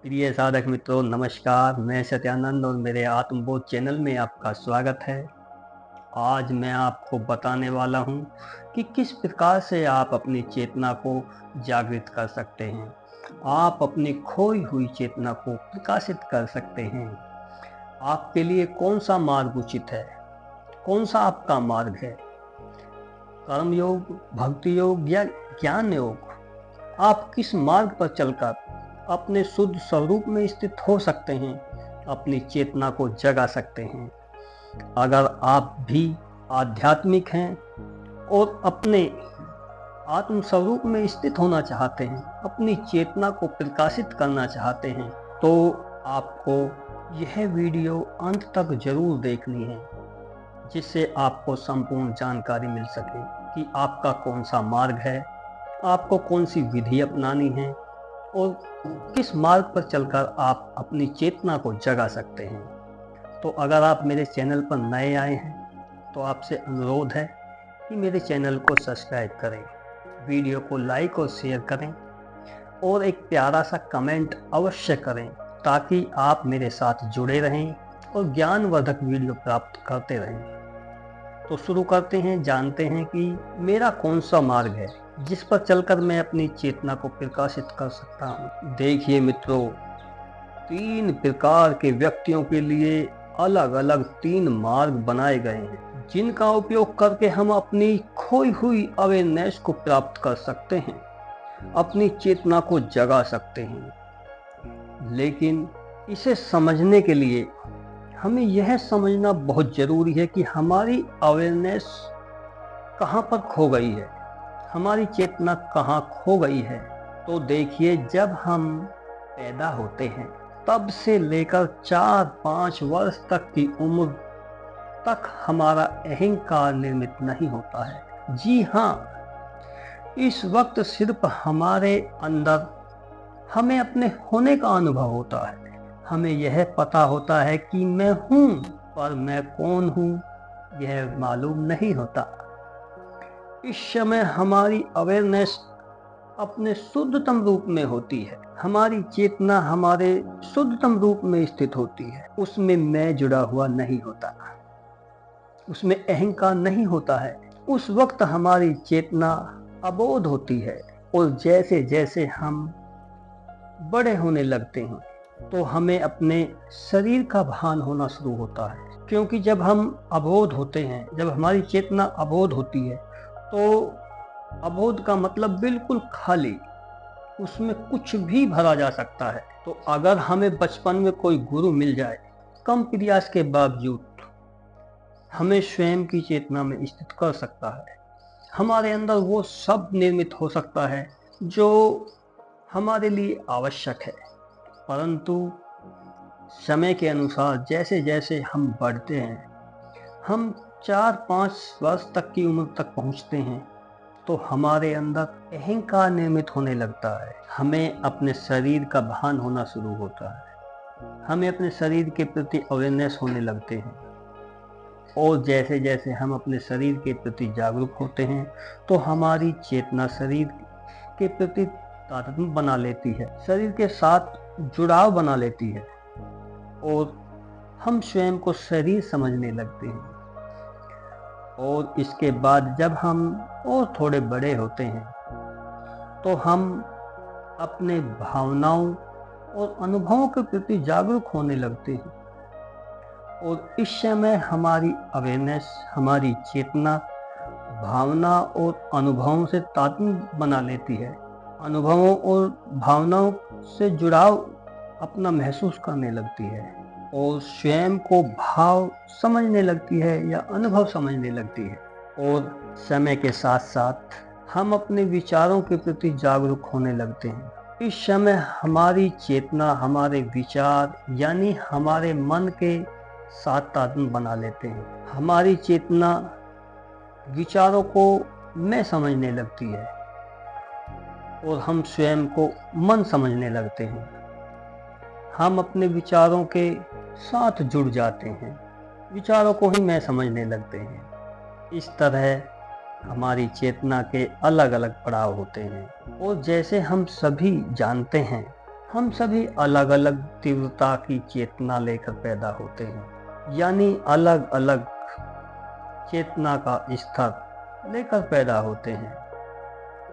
प्रिय साधक मित्रों नमस्कार। मैं सत्यानंद और मेरे आत्मबोध चैनल में आपका स्वागत है। आज मैं आपको बताने वाला हूं कि किस प्रकार से आप अपनी चेतना को जागृत कर सकते हैं। आप अपनी खोई हुई चेतना को प्रकाशित कर सकते हैं। आपके लिए कौन सा मार्ग उचित है, कौन सा आपका मार्ग है, कर्म योग, भक्ति योग या ज्ञान योग। आप किस मार्ग पर चलकर अपने शुद्ध स्वरूप में स्थित हो सकते हैं, अपनी चेतना को जगा सकते हैं। अगर आप भी आध्यात्मिक हैं और अपने आत्म स्वरूप में स्थित होना चाहते हैं, अपनी चेतना को प्रकाशित करना चाहते हैं, तो आपको यह वीडियो अंत तक जरूर देखनी है, जिससे आपको संपूर्ण जानकारी मिल सके कि आपका कौन सा मार्ग है, आपको कौन सी विधि अपनानी है और किस मार्ग पर चलकर आप अपनी चेतना को जगा सकते हैं। तो अगर आप मेरे चैनल पर नए आए हैं तो आपसे अनुरोध है कि मेरे चैनल को सब्सक्राइब करें, वीडियो को लाइक और शेयर करें और एक प्यारा सा कमेंट अवश्य करें, ताकि आप मेरे साथ जुड़े रहें और ज्ञानवर्धक वीडियो प्राप्त करते रहें। तो शुरू करते हैं, जानते हैं कि मेरा कौन सा मार्ग है जिस पर चलकर मैं अपनी चेतना को प्रकाशित कर सकता हूँ। देखिए मित्रों, 3 प्रकार के व्यक्तियों के लिए अलग अलग 3 मार्ग बनाए गए हैं, जिनका उपयोग करके हम अपनी खोई हुई अवेयरनेस को प्राप्त कर सकते हैं, अपनी चेतना को जगा सकते हैं। लेकिन इसे समझने के लिए हमें यह समझना बहुत जरूरी है कि हमारी अवेयरनेस कहाँ पर खो गई है, हमारी चेतना कहाँ खो गई है। तो देखिए, जब हम पैदा होते हैं तब से लेकर 4-5 वर्ष तक की उम्र तक हमारा अहंकार निर्मित नहीं होता है। जी हाँ, इस वक्त सिर्फ हमारे अंदर हमें अपने होने का अनुभव होता है। हमें यह पता होता है कि मैं हूँ, पर मैं कौन हूँ यह मालूम नहीं होता। इस समय हमारी अवेयरनेस अपने शुद्धतम रूप में होती है, हमारी चेतना हमारे शुद्धतम रूप में स्थित होती है। उसमें मैं जुड़ा हुआ नहीं होता, उसमें अहंकार नहीं होता है। उस वक्त हमारी चेतना अबोध होती है और जैसे जैसे हम बड़े होने लगते हैं तो हमें अपने शरीर का भान होना शुरू होता है। क्योंकि जब हम अबोध होते हैं, जब हमारी चेतना अबोध होती है, तो अबोध का मतलब बिल्कुल खाली, उसमें कुछ भी भरा जा सकता है। तो अगर हमें बचपन में कोई गुरु मिल जाए, कम प्रयास के बावजूद हमें स्वयं की चेतना में स्थित कर सकता है। हमारे अंदर वो सब निर्मित हो सकता है जो हमारे लिए आवश्यक है। परंतु समय के अनुसार जैसे जैसे हम बढ़ते हैं, हम 4-5 वर्ष तक की उम्र तक पहुंचते हैं, तो हमारे अंदर अहंकार निर्मित होने लगता है। हमें अपने शरीर का भान होना शुरू होता है, हमें अपने शरीर के प्रति अवेयरनेस होने लगते हैं। और जैसे जैसे हम अपने शरीर के प्रति जागरूक होते हैं, तो हमारी चेतना शरीर के प्रति तादात्म्य बना लेती है, शरीर के साथ जुड़ाव बना लेती है और हम स्वयं को शरीर समझने लगते हैं। और इसके बाद जब हम और थोड़े बड़े होते हैं, तो हम अपने भावनाओं और अनुभवों के प्रति जागरूक होने लगते हैं। और इस समय हमारी अवेयरनेस, हमारी चेतना भावना और अनुभवों से तादात्म्य बना लेती है, अनुभवों और भावनाओं से जुड़ाव अपना महसूस करने लगती है और स्वयं को भाव समझने लगती है या अनुभव समझने लगती है। और समय के साथ साथ हम अपने विचारों के प्रति जागरूक होने लगते हैं। इस समय हमारी चेतना हमारे विचार यानी हमारे मन के साथ तादात्म्य बना लेते हैं। हमारी चेतना विचारों को मैं समझने लगती है और हम स्वयं को मन समझने लगते हैं। हम अपने विचारों के साथ जुड़ जाते हैं, विचारों को ही मैं समझने लगते हैं। इस तरह हमारी चेतना के अलग अलग पड़ाव होते हैं। और जैसे हम सभी जानते हैं, हम सभी अलग अलग तीव्रता की चेतना लेकर पैदा होते हैं, यानी अलग अलग चेतना का स्तर लेकर पैदा होते हैं।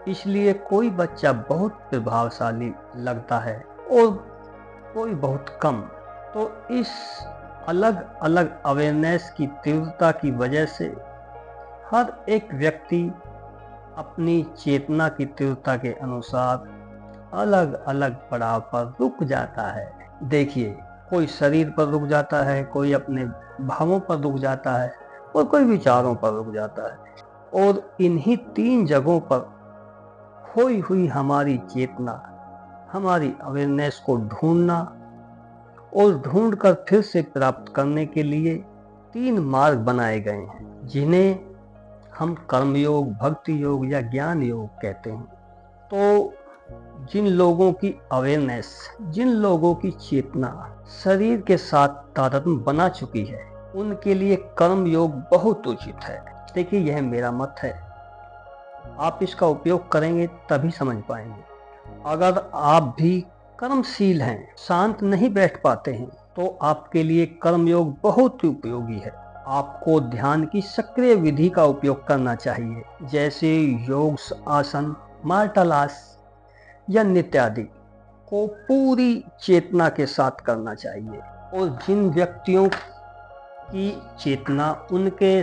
इसलिए कोई बच्चा बहुत प्रभावशाली लगता है और कोई बहुत कम। तो इस अलग अलग अवेयरनेस की तीव्रता की वजह से हर एक व्यक्ति अपनी चेतना की तीव्रता के अनुसार अलग अलग पड़ाव पर रुक जाता है। देखिए, कोई शरीर पर रुक जाता है, कोई अपने भावों पर रुक जाता है और कोई विचारों पर रुक जाता है। और इन्हीं 3 जगहों पर खोई हुई हमारी चेतना, हमारी अवेयरनेस को ढूंढना और ढूंढकर फिर से प्राप्त करने के लिए 3 मार्ग बनाए गए हैं, जिन्हें हम कर्मयोग, भक्ति योग या ज्ञान योग कहते हैं। तो जिन लोगों की अवेयरनेस, जिन लोगों की चेतना शरीर के साथ तादात्म्य बना चुकी है, उनके लिए कर्म योग बहुत उचित है। देखिए, यह मेरा मत है, आप इसका उपयोग करेंगे तभी समझ पाएंगे। अगर आप भी कर्मशील हैं, शांत नहीं बैठ पाते हैं, तो आपके लिए कर्म योग बहुत ही उपयोगी है। आपको ध्यान की सक्रिय विधि का उपयोग करना चाहिए, जैसे योग आसन, मार्शल आर्ट्स या नृत्य आदि को पूरी चेतना के साथ करना चाहिए। और जिन व्यक्तियों की चेतना उनके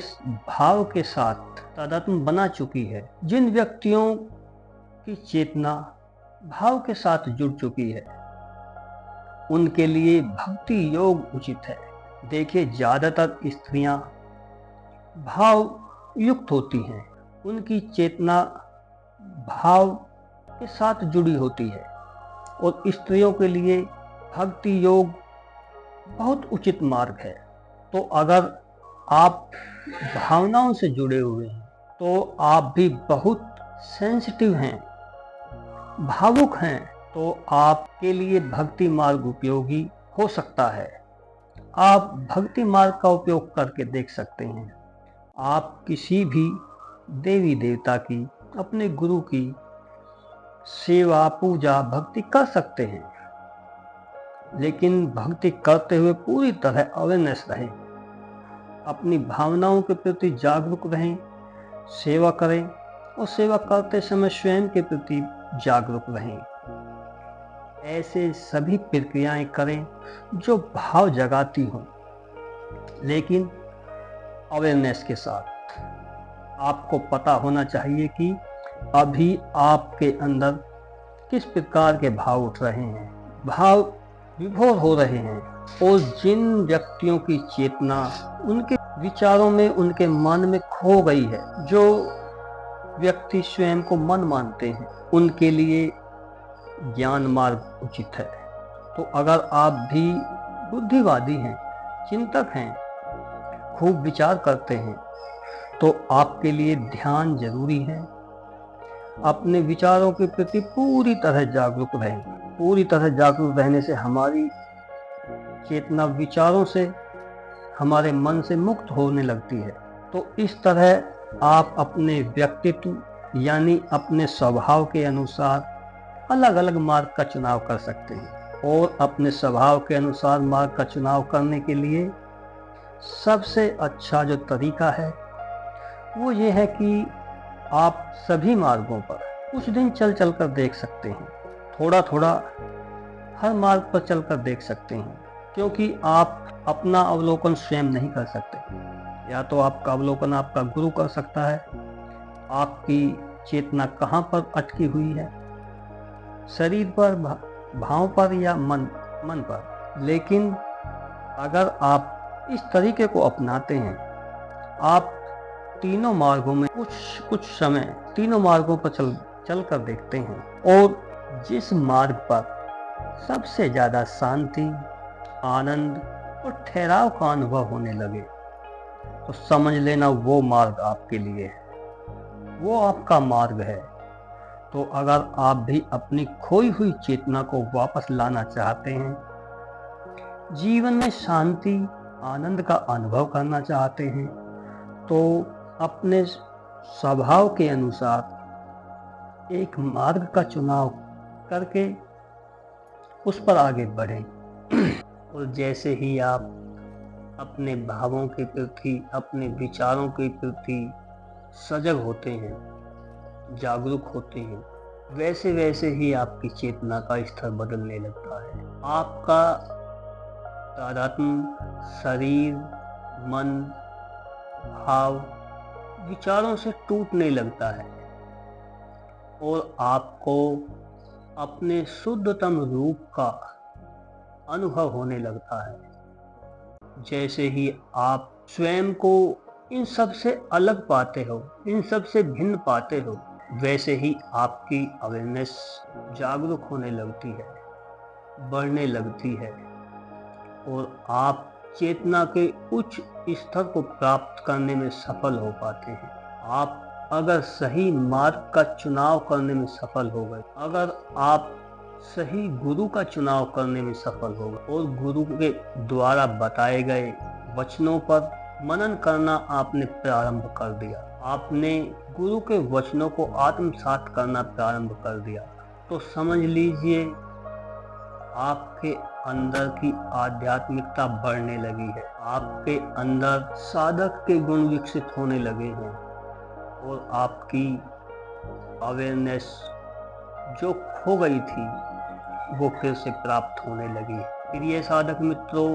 भाव के साथ तादात्म्य बना चुकी है, जिन व्यक्तियों की चेतना भाव के साथ जुड़ चुकी है, उनके लिए भक्ति योग उचित है। देखिए, ज्यादातर स्त्रियां भाव युक्त होती हैं, उनकी चेतना भाव के साथ जुड़ी होती है, और स्त्रियों के लिए भक्ति योग बहुत उचित मार्ग है। तो अगर आप भावनाओं से जुड़े हुए हैं, तो आप भी बहुत सेंसिटिव हैं, भावुक हैं, तो आपके लिए भक्ति मार्ग उपयोगी हो सकता है। आप भक्ति मार्ग का उपयोग करके देख सकते हैं। आप किसी भी देवी देवता की, अपने गुरु की सेवा, पूजा, भक्ति कर सकते हैं, लेकिन भक्ति करते हुए पूरी तरह अवेयरनेस रहें, अपनी भावनाओं के प्रति जागरूक रहें, सेवा करें और सेवा करते समय स्वयं के प्रति जागरूक रहें। ऐसे सभी प्रक्रियाएं करें जो भाव जगाती हों, लेकिन अवेयरनेस के साथ। आपको पता होना चाहिए कि अभी आपके अंदर किस प्रकार के भाव उठ रहे हैं, भाव विभोर हो रहे हैं। और जिन व्यक्तियों की चेतना उनके विचारों में, उनके मन में खो गई है, जो व्यक्ति स्वयं को मन मानते हैं, उनके लिए ज्ञान मार्ग उचित है। तो अगर आप भी बुद्धिवादी हैं, चिंतक हैं, खूब विचार करते हैं, तो आपके लिए ध्यान जरूरी है। अपने विचारों के प्रति पूरी तरह जागरूक रहें। पूरी तरह जागरूक रहने से हमारी चेतना विचारों से, हमारे मन से मुक्त होने लगती है। तो इस तरह आप अपने व्यक्तित्व यानी अपने स्वभाव के अनुसार अलग अलग मार्ग का चुनाव कर सकते हैं। और अपने स्वभाव के अनुसार मार्ग का चुनाव करने के लिए सबसे अच्छा जो तरीका है वो ये है कि आप सभी मार्गों पर कुछ दिन चल कर देख सकते हैं। थोड़ा थोड़ा हर मार्ग पर चलकर देख सकते हैं, क्योंकि आप अपना अवलोकन स्वयं नहीं कर सकते। या तो आपका अवलोकन आपका गुरु कर सकता है, आपकी चेतना कहाँ पर अटकी हुई है, शरीर पर, भाव पर या मन पर। लेकिन अगर आप इस तरीके को अपनाते हैं, आप तीनों मार्गों में कुछ समय तीनों मार्गों पर चल कर देखते हैं, और जिस मार्ग पर सबसे ज्यादा शांति, आनंद और ठहराव का अनुभव होने लगे, तो समझ लेना वो मार्ग आपके लिए है, वो आपका मार्ग है। तो अगर आप भी अपनी खोई हुई चेतना को वापस लाना चाहते हैं, जीवन में शांति, आनंद का अनुभव करना चाहते हैं, तो अपने स्वभाव के अनुसार एक मार्ग का चुनाव करके उस पर आगे बढ़ें। और जैसे ही आप अपने भावों के प्रति, अपने विचारों के प्रति सजग होते हैं, जागरूक होते हैं, वैसे वैसे ही आपकी चेतना का स्तर बदलने लगता है। आपका तादात्म्य शरीर, मन, भाव, विचारों से टूटने लगता है और आपको अपने शुद्धतम रूप का अनुभव होने लगता है। जैसे ही आप स्वयं को इन सब से अलग पाते हो, इन सब से भिन्न पाते हो, वैसे ही आपकी अवेयरनेस जागरूक होने लगती है, बढ़ने लगती है और आप चेतना के उच्च स्तर को प्राप्त करने में सफल हो पाते हैं। आप अगर सही मार्ग का चुनाव करने में सफल हो गए, अगर आप सही गुरु का चुनाव करने में सफल हो गए और गुरु के द्वारा बताए गए वचनों पर मनन करना आपने प्रारंभ कर दिया, आपने गुरु के वचनों को आत्मसात करना प्रारंभ कर दिया, तो समझ लीजिए आपके अंदर की आध्यात्मिकता बढ़ने लगी है, आपके अंदर साधक के गुण विकसित होने लगे हैं और आपकी अवेयरनेस जो खो गई थी वो फिर से प्राप्त होने लगी। प्रिय साधक मित्रों,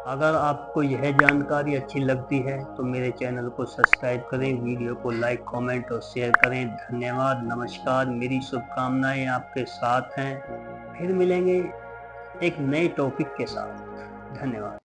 अगर आपको यह जानकारी अच्छी लगती है तो मेरे चैनल को सब्सक्राइब करें, वीडियो को लाइक, कमेंट और शेयर करें। धन्यवाद, नमस्कार, मेरी शुभकामनाएं आपके साथ हैं। फिर मिलेंगे एक नए टॉपिक के साथ। धन्यवाद।